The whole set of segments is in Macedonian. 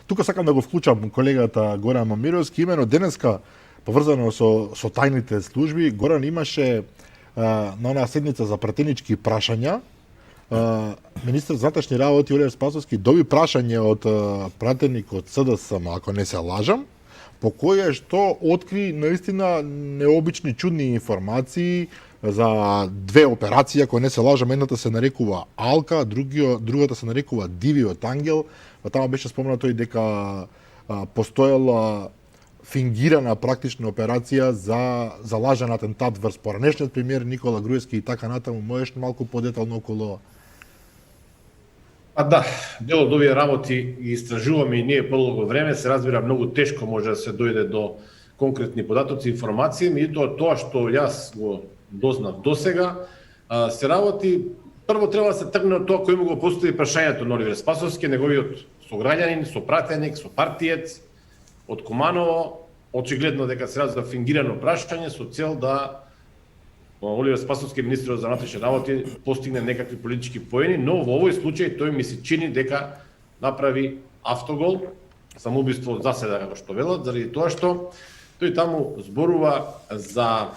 Тука сакам да го вклучам колегата Горан Момировски, имено денеска поврзано со тајните служби. Горан имаше на онаа седница за пратенички прашања. Министр за внатрешни работи Оливер Спасовски доби прашање од пратеник од СДСМ, ако не се лажам, по кое што откри наистина необични, чудни информации за две операции, ако не се лажам, едната се нарекува Алка, другата се нарекува Дивиот ангел. Тама беше спомнато и дека постоела фингирана практична операција за лажен атентат врз поранешниот премиер Никола Груевски и така натаму. Можеш малку подетално околу? Да, дел од овие работи ги истражуваме и ние подолго време, се разбира многу тешко може да се дојде до конкретни податоци, информации, меѓутоа тоа што јас го дознав досега, се работи. Прво треба да се тргне од тоа кој му го постави прашањето на Оливер Спасовски, неговиот сограѓанин, сопратеник, сопартиец од Куманово. Очигледно дека се разува фингирано прашање со цел да Оливер Спасовски, министр за внатрешни работи, постигне некакви политички поени, но во овој случај тој ми се чини дека направи автогол, самоубиство од заседа, како што велат, заради тоа што тој таму зборува за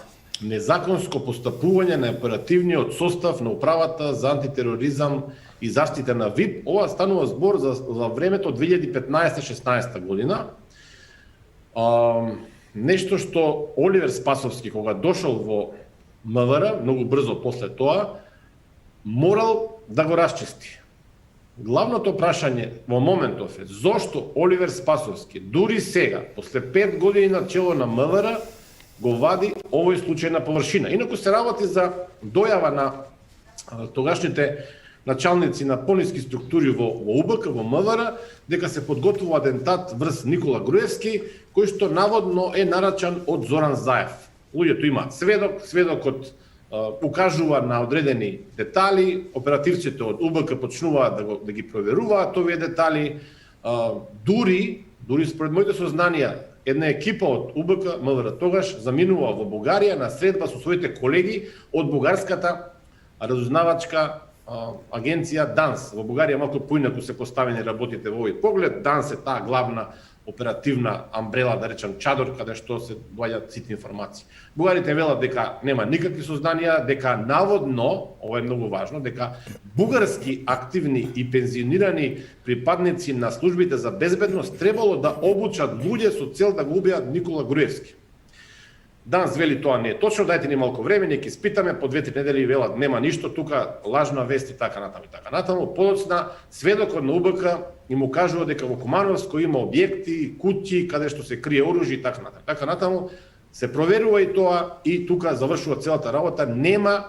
незаконско постапување на оперативниот состав на управата за антитероризам и заштита на ВИП. Ова станува збор за времето 2015-16 година. Нешто што Оливер Спасовски, кога дошол во МВР, многу брзо после тоа, морал да го расчисти. Главното прашање во моментов е зошто Оливер Спасовски, дури сега, после 5 години на чело на МВР, го вади овој случај на површина. Инаку се работи за дојава на тогашните началници на пониски структури во УБК, во МВР, дека се подготвува атентат врз Никола Груевски, кој што наводно е нарачан од Зоран Заев. Луѓето имаат сведокот укажува на одредени детали, оперативците од УБК почнуваат да ги проверуваат овие детали, дури според моите сознанија, една екипа од УБК МВР тогаш заминува во Бугарија на средба со своите колеги од бугарската разузнавачка агенција ДАНС. Во Бугарија малку поинаку се поставени работите во овој поглед. ДАНС е таа главна оперативна амбрела, да речам чадор, каде што се доаѓаат сите информации. Бугарите велат дека нема никакви сознанија, дека наводно, ова е многу важно, дека бугарски активни и пензионирани припадници на службите за безбедност требало да обучат луѓе со цел да го убијат Никола Груевски. Данс вели тоа не е точно, дајте ни малку време, ќе испитаме, по 2-3 недели велат нема ништо, тука лажна вест и така натаму и така натаму. Подоцна сведокот на УБК и му кажува дека во Кумановско има објекти, куќи каде што се крие оружје и така натаму. Така натаму се проверува и тоа и тука завршува целата работа, нема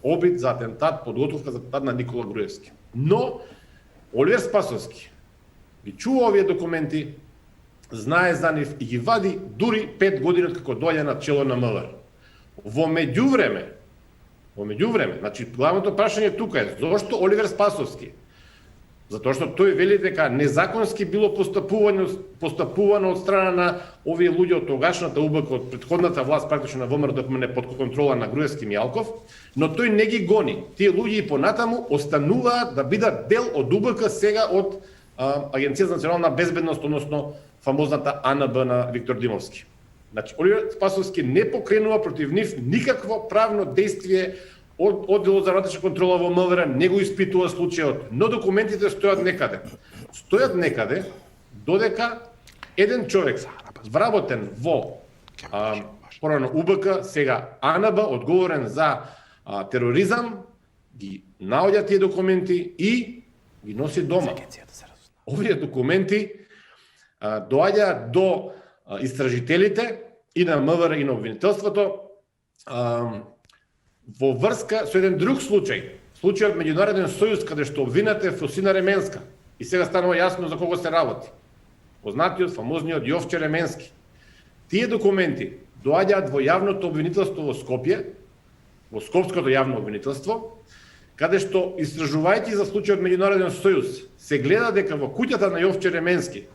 обид за атентат, подготовка за атентат на Никола Груевски. Но Оливер Спасовски ги чува овие документи, знае за нив и ги вади дури 5 години од како доаѓа на чело на МВР. Во меѓувреме, значи главното прашање тука е зошто Оливер Спасовски? Затоа што тој вели дека незаконски било постапувано од страна на овие луѓе од тогашната УБК, од претходната власт, практично на ВМРО ДПМН под контрола на Груевски Мијалков, но тој не ги гони. Тие луѓе и понатаму остануваат да бидат дел од УБК сега од Агенција за национална безбедност, односно фамозната АНБ на Виктор Димовски. Значи, Оливер Спасовски не покренува против нив никакво правно действие од одделот за внатрешна контрола во МВР, не го испитува случајот, но документите стојат некаде, додека еден човек вработен во порано УБК, сега АНБ, одговорен за тероризам, ги наоѓа тие документи и ги носи дома. Овие документи доаѓа до истражителите и на МВР и на обвинителството во врска со еден друг случај, случајот Меѓународен сојуз, каде што обвинета е Фросина Ременска. И сега станува јасно за кого се работи. Познатиот, фамозниот Јовче Ременски. Тие документи доаѓаат во јавното обвинителство во Скопје, во Скопското јавно обвинителство, каде што, истражувајќи за случајот Меѓународен сојуз, се гледа дека во куќата на Јовче Ременски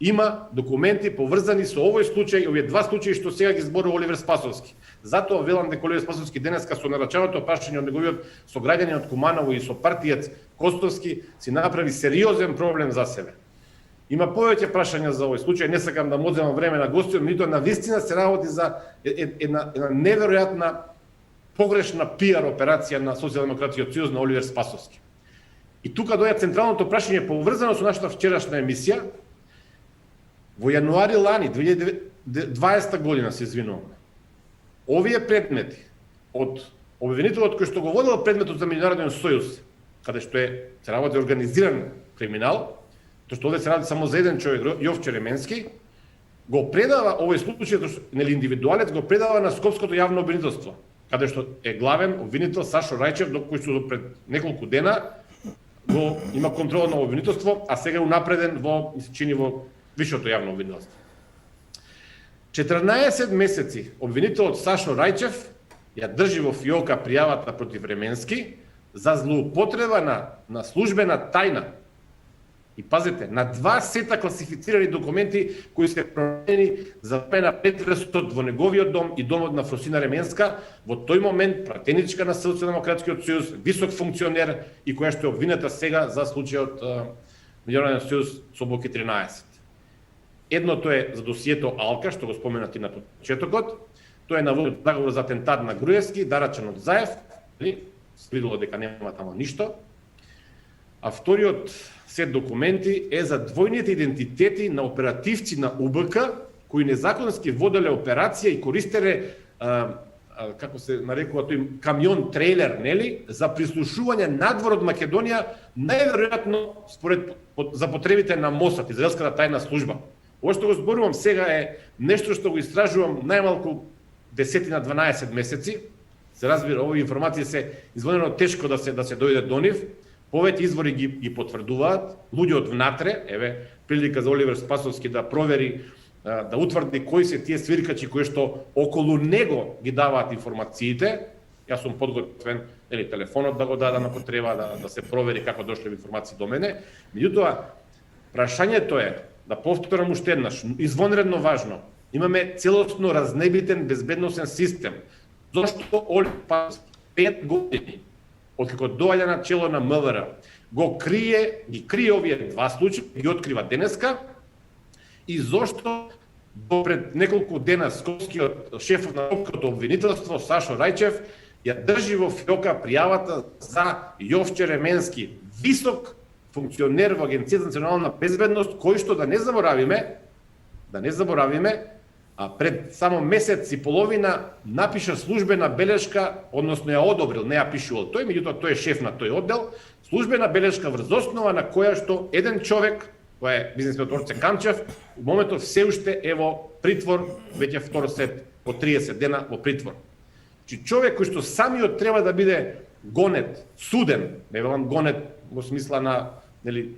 има документи поврзани со овој случај, овие два случаи што сега ги зборува Оливер Спасовски. Затоа велам дека Оливер Спасовски денеска со нарачаното прашање од неговиот сограѓанин од Куманово и со партиец Костовски си направи сериозен проблем за себе. Има повеќе прашања за овој случај, не сакам да му одземам време на гостиот, меѓутоа на вистина се работи за една неверојатна погрешна пиар операција на Социјалдемократскиот съюз на Оливер Спасовски. И тука доаѓа централното прашање поврзано со нашата вчерашна емисија. Во јануари лани 2020 година, се извинувам, овие предмети од обвинителот кој што го водел предметот за меѓународен сојуз, каде што се работи организиран криминал, тоа што овде се работи само за еден човек, Јовче Ременски, го предава овој случај, нели индивидуалец го предава на Скопското јавно обвинителство, каде што е главен обвинител Сашо Рајчев, кој што пред неколку дена го има контрола на обвинителство, а сега е унапреден во, се чини, во Висшето јавно обвинителство. 14 месеци обвинителот Сашо Рајчев ја држи во фиока пријавата против Ременски за злоупотреба на службена тајна. И пазете, на 2 сета класифицирани документи кои се променени за време на претресот во неговиот дом и домот на Фросина Ременска, во тој момент пратеничка на Социјалдемократскиот съюз, висок функционер и која што е обвината сега за случајот Меѓународен съюз Соблоки 13. Едното е за досието Алка, што го споменати на почетокот. Тоа е наводен заговор за атентат на Груевски, дарачен од Заев, се видело дека нема тамо ништо. А вториот сет документи е за двојните идентитети на оперативци на УБК кои незаконски воделе операција и користеле како се нарекува тој камион трейлер, нели, за прислушување надвор од Македонија, најверојатно според за потребите на МОСАД, израелската тајна служба. Ова што го зборувам сега е нешто што го истражувам најмалку 10 на 12 месеци. Се разбира, овие информации се извонено тешко да се дојде до нив. Повеќе извори ги потврдуваат, луѓе од внатре, еве прилика за Оливер Спасовски да провери, да утврди кои се тие свиркачи кои што околу него ги даваат информациите. Јас сум подготвен, нели, телефонот да го дадам ако треба, да се провери како дошле информации до мене. Меѓутоа, прашањето е, да повторам уште еднаш, извонредно важно, имаме целосно разнебитен безбедносен систем. Зошто Оливер Спасовски 5 години откако доаѓа на чело на МВР, ги крие овие 2 случаи, ги открива денеска, и зошто до пред неколку дена скопскиот шефот на Скопското обвинителство Сашо Рајчев ја држи во фиока пријавата за Јовче Ременски, висок функционер во Агенцијата за национална безбедност, кој што да не заборавиме, а пред само месец и половина напиша службена белешка, односно ја одобрил, не ја пишувал тој, меѓутоа тој е шеф на тој оддел, службена белешка врз основа на која што еден човек, кој е бизнисменот Орце Камчев, во моментот се уште е во притвор, веќе втор сет по 30 дена во притвор. Чи човек кој што самиот треба да биде гонет, суден, не велам гонет во смисла на, нели,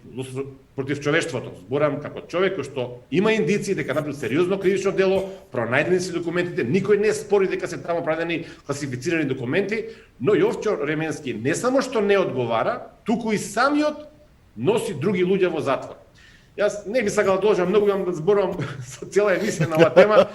против човештвото. Зборам како човек кој што има индиции дека направил сериозно кривично дело, пронајдени се документите, никој не спори дека се таму правени класифицирани документи, но Јовче Ременски не само што не одговара, туку и самиот носи други луѓе во затвор. Јас не би сакал да должам многу да зборувам со цела емисија на оваа тема,